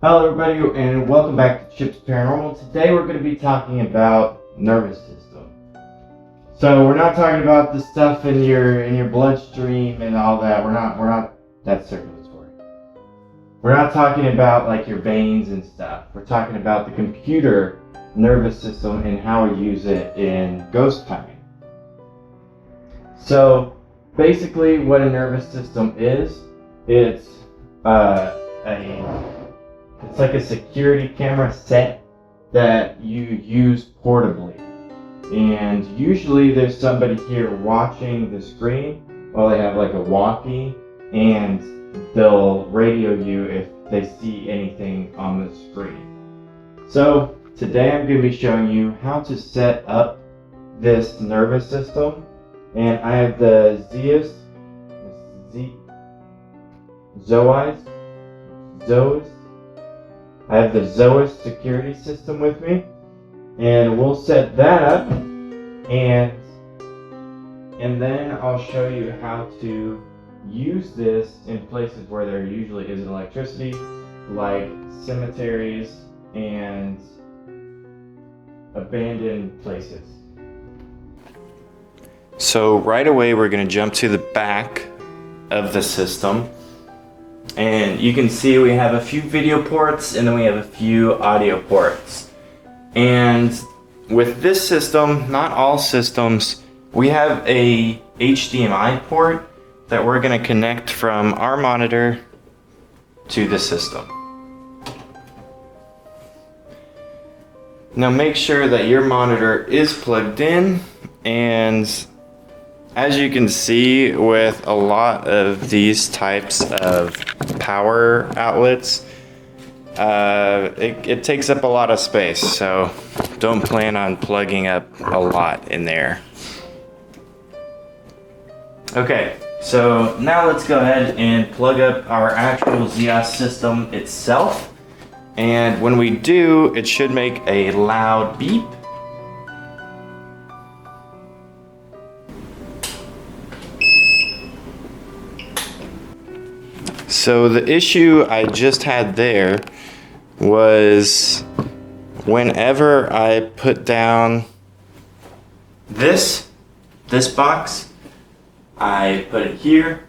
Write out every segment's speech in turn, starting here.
Hello everybody and welcome back to Chip's Paranormal. Today we're going to be talking about nervous system. So we're not talking about the stuff in your bloodstream and all that. We're not that's circulatory. We're not talking about like your veins and stuff. We're talking about the computer nervous system and how we use it in ghost hunting. So basically what a nervous system is, it's like a security camera set that you use portably. And usually there's somebody here watching the screen while they have like a walkie, and they'll radio you if they see anything on the screen. So today I'm going to be showing you how to set up this nervous system. And I have the I have the Zosi security system with me, and we'll set that up, and then I'll show you how to use this in places where there usually isn't electricity, like cemeteries and abandoned places. So right away we're going to jump to the back of the system. And you can see we have a few video ports and then we have a few audio ports. And with this system, not all systems, we have a HDMI port that we're going to connect from our monitor to the system. Now make sure that your monitor is plugged in, and as you can see with a lot of these types of power outlets, it takes up a lot of space, so don't plan on plugging up a lot in there. Okay, so now let's go ahead and plug up our actual Zosi system itself, and when we do, it should make a loud beep. So the issue I just had there was whenever I put down this box, I put it here,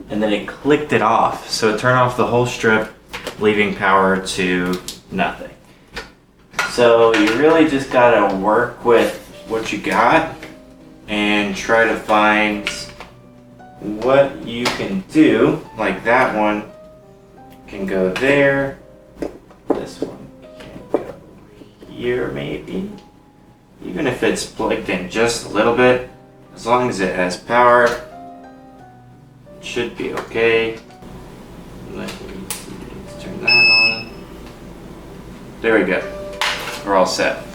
and then it clicked it off. So it turned off the whole strip, leaving power to nothing. So you really just gotta work with what you got and try to find what you can do. Like that one can go there, this one can go here maybe, even if it's plugged in just a little bit, as long as it has power, it should be okay. Let's turn that on. There we go, we're all set.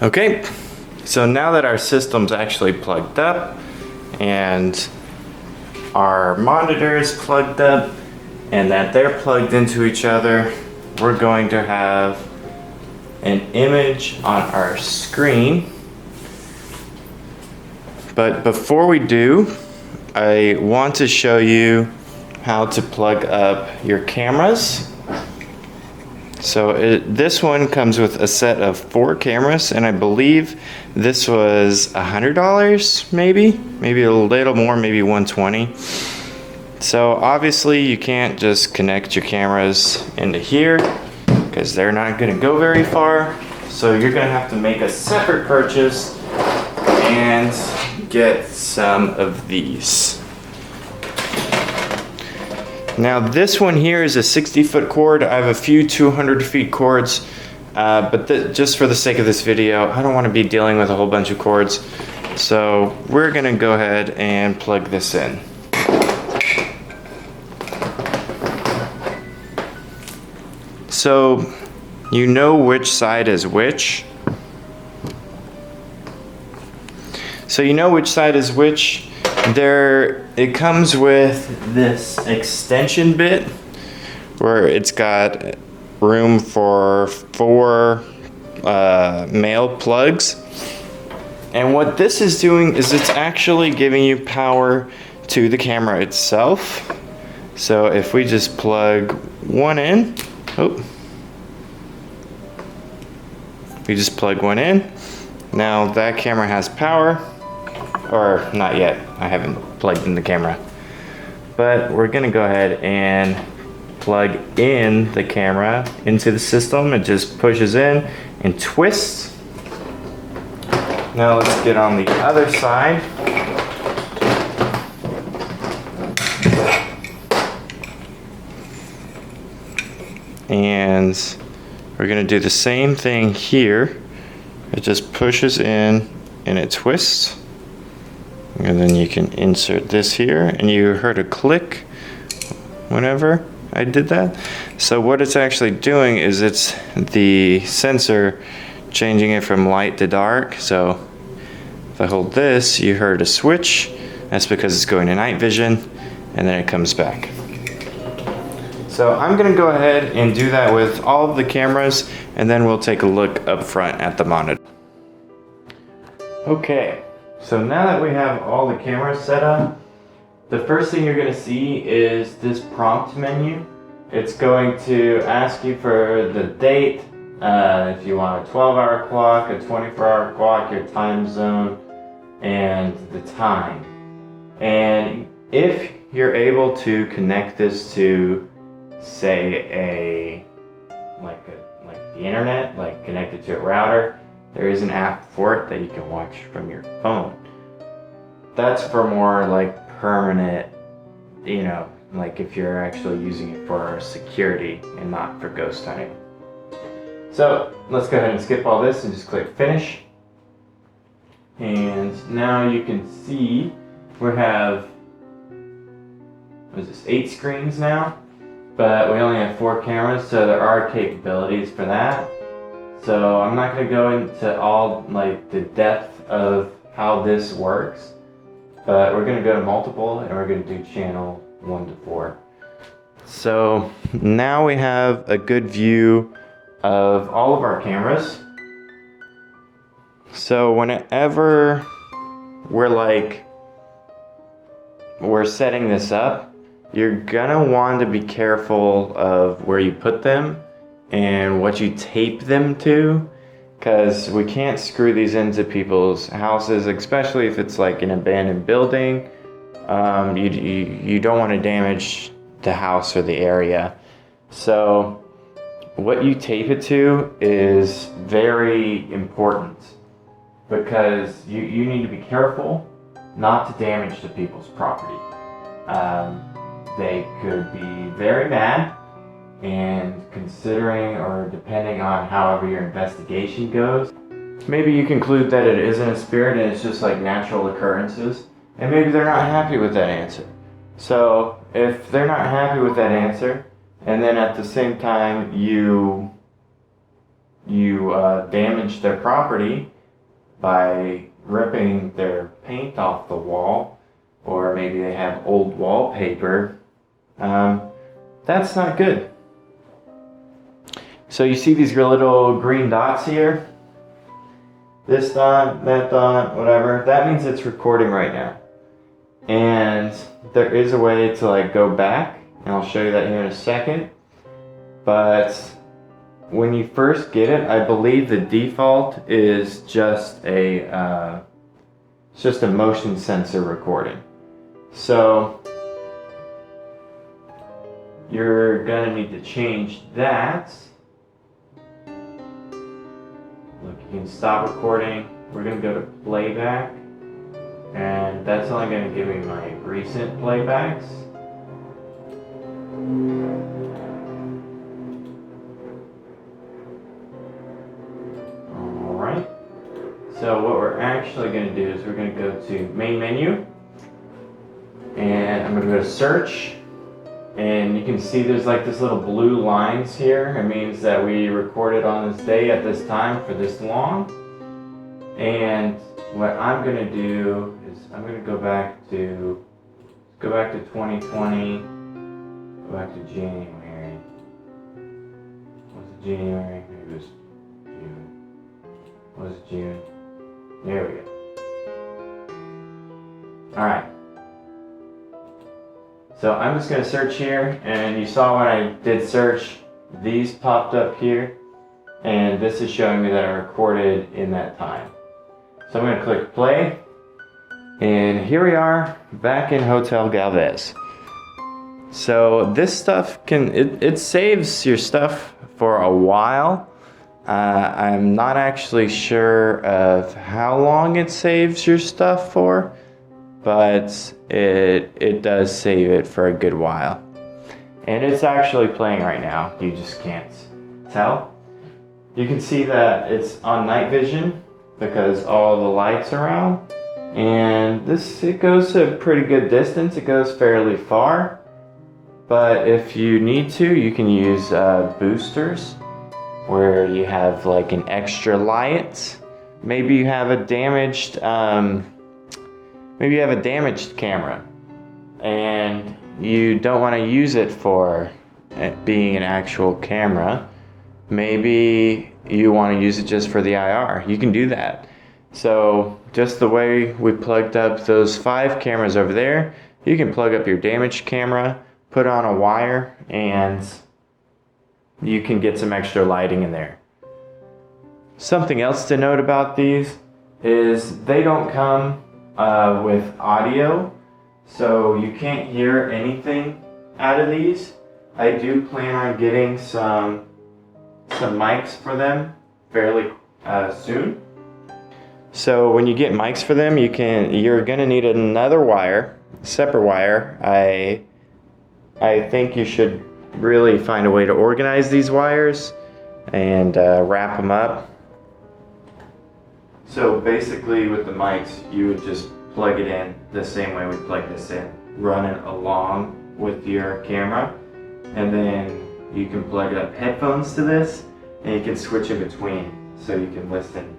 Okay, so now that our system's actually plugged up and our monitor is plugged up and that they're plugged into each other, we're going to have an image on our screen. But before we do, I want to show you how to plug up your cameras. So this one comes with a set of 4 cameras, and I believe this was $100, maybe a little more, maybe $120. So obviously you can't just connect your cameras into here because they're not going to go very far. So you're going to have to make a separate purchase and get some of these. Now this one here is a 60-foot cord. I have a few 200-foot cords, but just for the sake of this video, I don't want to be dealing with a whole bunch of cords. So we're gonna go ahead and plug this in. So you know which side is which. It comes with this extension bit where it's got room for 4 male plugs. And what this is doing is it's actually giving you power to the camera itself. So if we just plug one in, we just plug one in. Now that camera has power, or not yet. I haven't plugged in the camera. But we're gonna go ahead and plug in the camera into the system. It just pushes in and twists. Now let's get on the other side. And we're gonna do the same thing here. It just pushes in and it twists. And then you can insert this here, and you heard a click whenever I did that. So what it's actually doing is it's the sensor changing it from light to dark. So if I hold this, you heard a switch. That's because it's going to night vision, and then it comes back. So I'm gonna go ahead and do that with all of the cameras, and then we'll take a look up front at the monitor. Okay, so now that we have all the cameras set up, the first thing you're gonna see is this prompt menu. It's going to ask you for the date, if you want a 12-hour clock, a 24-hour clock, your time zone, and the time. And if you're able to connect this to, say, like the internet, like connected to a router, there is an app for it that you can watch from your phone. That's for more like permanent, you know, like if you're actually using it for security and not for ghost hunting. So let's go ahead and skip all this and just click finish. And now you can see we have, what is this, 8 screens now? But we only have 4 cameras, so there are capabilities for that. So I'm not going to go into all like the depth of how this works, but we're going to go to multiple and we're going to do channel 1 to 4. So now we have a good view of all of our cameras. So whenever we're setting this up, you're gonna want to be careful of where you put them and what you tape them to, because we can't screw these into people's houses, especially if it's like an abandoned building. You don't want to damage the house or the area. So what you tape it to is very important, because you need to be careful not to damage the people's property. They could be very mad, and considering or depending on however your investigation goes, maybe you conclude that it isn't a spirit and it's just like natural occurrences, and maybe they're not happy with that answer. So if they're not happy with that answer, and then at the same time you damage their property by ripping their paint off the wall, or maybe they have old wallpaper, that's not good. So you see these little green dots here? This dot, that dot, whatever. That means it's recording right now. And there is a way to like go back, and I'll show you that here in a second. But when you first get it, I believe the default is just a motion sensor recording. So you're gonna need to change that. Look, you can stop recording. We're gonna go to playback, and that's only gonna give me my recent playbacks. Alright, so what we're actually gonna do is we're gonna go to main menu, and I'm gonna go to search. And you can see there's like this little blue lines here. It means that we recorded on this day at this time for this long. And what I'm gonna do is I'm gonna go back to 2020, go back to January. Was it January? Maybe it was June. Was it June? There we go. Alright. So I'm just gonna search here, and you saw when I did search, these popped up here, and this is showing me that I recorded in that time. So I'm gonna click play, and here we are back in Hotel Galvez. So this stuff it saves your stuff for a while. I'm not actually sure of how long it saves your stuff for, but it does save it for a good while. And it's actually playing right now. You just can't tell. You can see that it's on night vision because all the lights are on. And it goes to a pretty good distance. It goes fairly far. But if you need to, you can use boosters where you have like an extra light. Maybe you have a damaged camera and you don't want to use it for it being an actual camera. Maybe you want to use it just for the IR. You can do that. So just the way we plugged up those 5 cameras over there, you can plug up your damaged camera, put on a wire, and you can get some extra lighting in there. Something else to note about these is they don't come with audio, so you can't hear anything out of these. I do plan on getting some mics for them fairly soon. So when you get mics for them, you're gonna need another wire, separate wire. I think you should really find a way to organize these wires and wrap them up. So basically with the mics, you would just plug it in the same way we plug this in, run it along with your camera, and then you can plug up headphones to this, and you can switch in between so you can listen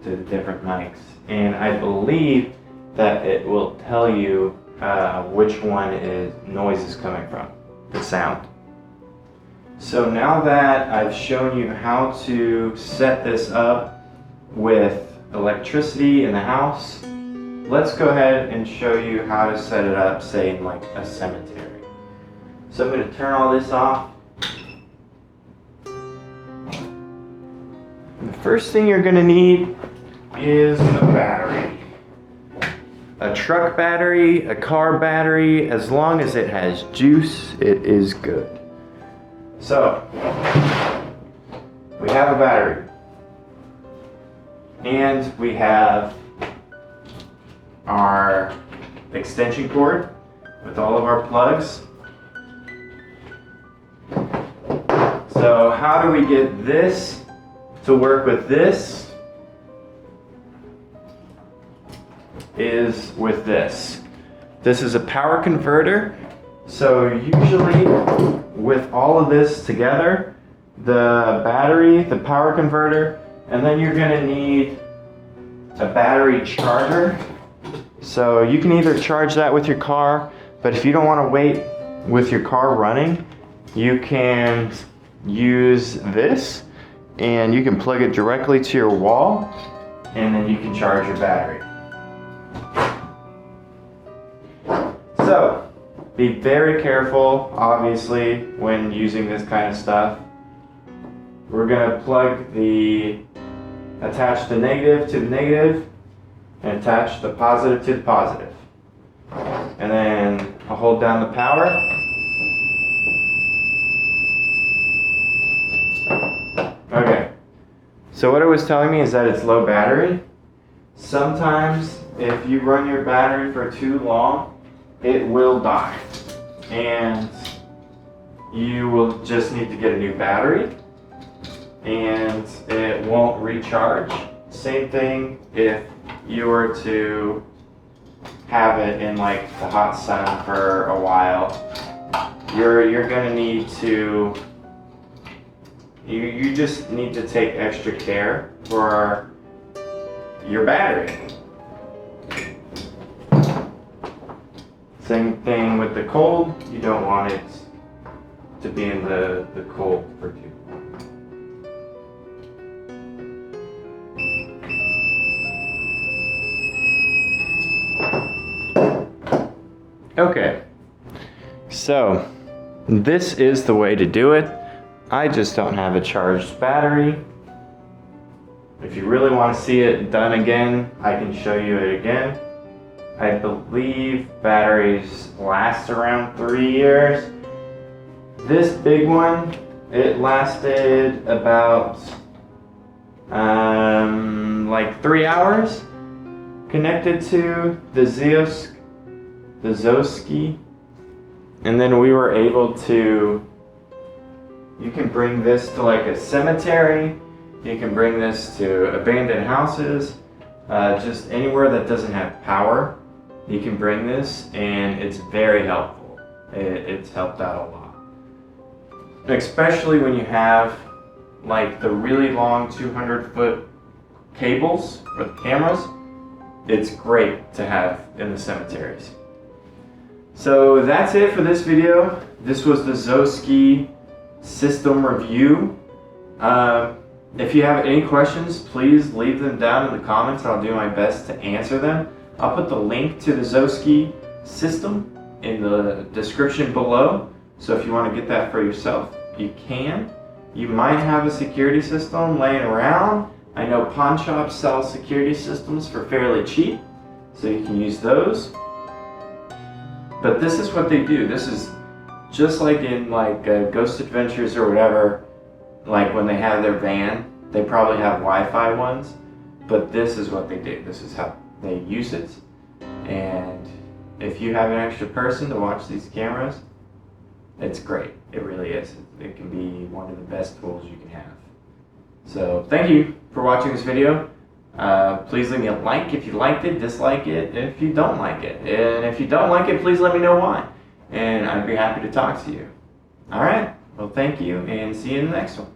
to the different mics. And I believe that it will tell you which one noise is coming from, the sound. So now that I've shown you how to set this up with electricity in the house, let's go ahead and show you how to set it up, say in like a cemetery. So I'm going to turn all this off. The first thing you're going to need is a battery. A truck battery, a car battery, as long as it has juice, it is good. So, we have a battery. And we have our extension cord with all of our plugs. So how do we get this to work with this? Is with this. This is a power converter. So usually with all of this together, the battery, the power converter, and then you're gonna need a battery charger. So you can either charge that with your car, but if you don't wanna wait with your car running, you can use this and you can plug it directly to your wall and then you can charge your battery. So be very careful, obviously, when using this kind of stuff. We're gonna attach the negative to the negative and attach the positive to the positive. And then I'll hold down the power. Okay, so what it was telling me is that it's low battery. Sometimes if you run your battery for too long, it will die. And you will just need to get a new battery and it won't recharge. Same thing if you were to have it in like the hot sun for a while. You're gonna need to, you just need to take extra care for your battery. Same thing with the cold, you don't want it to be in the cold for too long. Okay, So this is the way to do it. I just don't have a charged battery. If you really want to see it done again, I can show you it again. I believe batteries last around 3 years. This big one, it lasted about like 3 hours, connected to the Zosi, and then we were able to, you can bring this to like a cemetery, you can bring this to abandoned houses, just anywhere that doesn't have power, you can bring this, and it's very helpful. It's helped out a lot. Especially when you have like the really long 200-foot cables for the cameras, it's great to have in the cemeteries. So that's it for this video. This was the Zosi system review. If you have any questions, please leave them down in the comments. I'll do my best to answer them. I'll put the link to the Zosi system in the description below. So if you want to get that for yourself, you can. You might have a security system laying around. I know pawn shops sell security systems for fairly cheap, so you can use those. But this is what they do. This is just like in like Ghost Adventures or whatever, like when they have their van, they probably have Wi-Fi ones, but this is what they do. This is how they use it. And if you have an extra person to watch these cameras, it's great. It really is. It can be one of the best tools you can have. So thank you for watching this video. Please leave me a like if you liked it, dislike it if you don't like it. And if you don't like it, please let me know why. And I'd be happy to talk to you. Alright, well thank you and see you in the next one.